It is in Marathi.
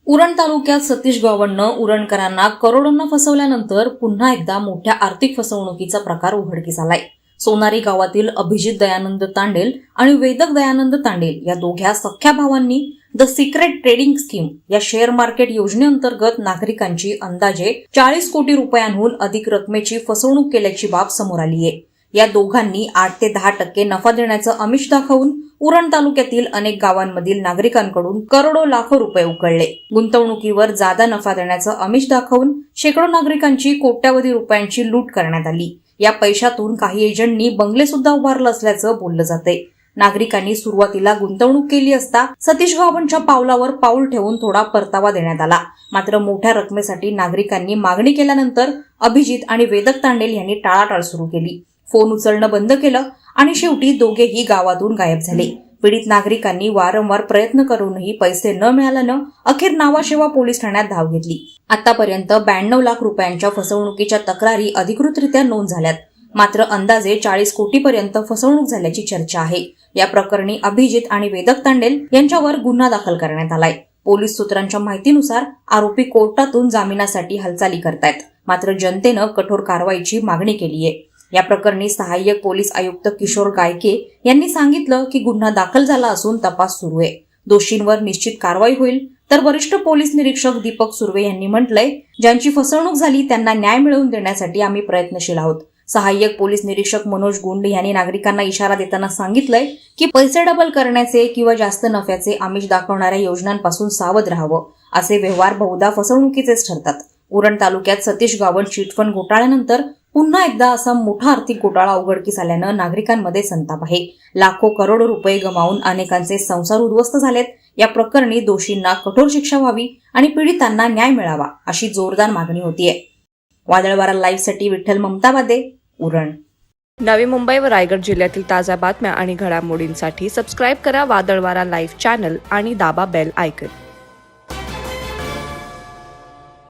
उरण तालुक्यात सतीश गावंडनं उरणकरांना करोडोंना फसवल्यानंतर पुन्हा एकदा मोठ्या आर्थिक फसवणुकीचा प्रकार उघडकीस आलाय. सोनारी गावातील अभिजित दयानंद तांडेल आणि वेदक दयानंद तांडेल या दोघ्या सख्या भावांनी द सिक्रेट ट्रेडिंग स्कीम या शेअर मार्केट योजनेअंतर्गत नागरिकांची अंदाजे 40 कोटी रुपयांहून अधिक रकमेची फसवणूक केल्याची बाब समोर आली आहे. या दोघांनी 8 ते 10% नफा देण्याचं आमिष दाखवून उरण तालुक्यातील अनेक गावांमधील नागरिकांकडून करोडो लाखो रुपये उकळले. गुंतवणुकीवर जादा नफा देण्याचं आमिष दाखवून शेकडो नागरिकांची कोट्यावधी रुपयांची लूट करण्यात आली. या पैशातून काही एजंटनी बंगले सुद्धा उभारलं असल्याचं बोललं जातंय. नागरिकांनी सुरुवातीला गुंतवणूक केली असता सतीश गावंडच्या पावलावर पाऊल ठेवून थोडा परतावा देण्यात आला. मात्र मोठ्या रकमेसाठी नागरिकांनी मागणी केल्यानंतर अभिजित आणि वेदक तांडेल यांनी टाळाटाळ सुरू केली. फोन उचलणं बंद केलं आणि शेवटी दोघेही गावातून गायब झाले. पीडित नागरिकांनी वारंवार प्रयत्न करूनही पैसे न मिळाल्यानं अखेर नावाशेवा पोलीस ठाण्यात धाव घेतली. आतापर्यंत 92 लाख रुपयांच्या फसवणुकीच्या तक्रारी अधिकृतरित्या नोंद झाल्यात. मात्र अंदाजे 40 कोटीपर्यंत फसवणूक झाल्याची चर्चा आहे. या प्रकरणी अभिजित आणि वेदक तांडेल यांच्यावर गुन्हा दाखल करण्यात आलाय. पोलीस सूत्रांच्या माहितीनुसार आरोपी कोर्टातून जामिनासाठी हालचाली करतायत. मात्र जनतेनं कठोर कारवाईची मागणी केली आहे. या प्रकरणी सहाय्यक पोलीस आयुक्त किशोर गायके यांनी सांगितलं की गुन्हा दाखल झाला असून तपास सुरू आहे. दोषींवर निश्चित कारवाई होईल. तर वरिष्ठ पोलीस निरीक्षक दीपक सुर्वे यांनी म्हटलंय, ज्यांची फसवणूक झाली त्यांना न्याय मिळवून देण्यासाठी आम्ही प्रयत्नशील आहोत. सहाय्यक पोलीस निरीक्षक मनोज गुंड यांनी नागरिकांना इशारा देताना सांगितलंय की पैसे डबल करण्याचे किंवा जास्त नफ्याचे आमिष दाखवणाऱ्या योजनांपासून सावध राहावं. असे व्यवहार बहुधा फसवणुकीचेच ठरतात. उरण तालुक्यात सतीश गावंड चिटफंड घोटाळ्यानंतर पुन्हा एकदा असा मोठा आर्थिक घोटाळा उघडकीस आल्यानं नागरिकांमध्ये संताप आहे. लाखो करोडो रुपये गमावून अनेकांचे संसार उद्ध्वस्त झालेत. या प्रकरणी दोषींना कठोर शिक्षा व्हावी आणि पीडितांना न्याय मिळावा अशी जोरदार मागणी होतीये. वादळवारा लाईव्हसाठी विठ्ठल ममताबादे, उरण. नवी मुंबई व रायगड जिल्ह्यातील ताज्या बातम्या आणि घडामोडींसाठी सबस्क्राईब करा वादळवारा लाईव्ह चॅनल आणि दाबा बेल आयकॉन.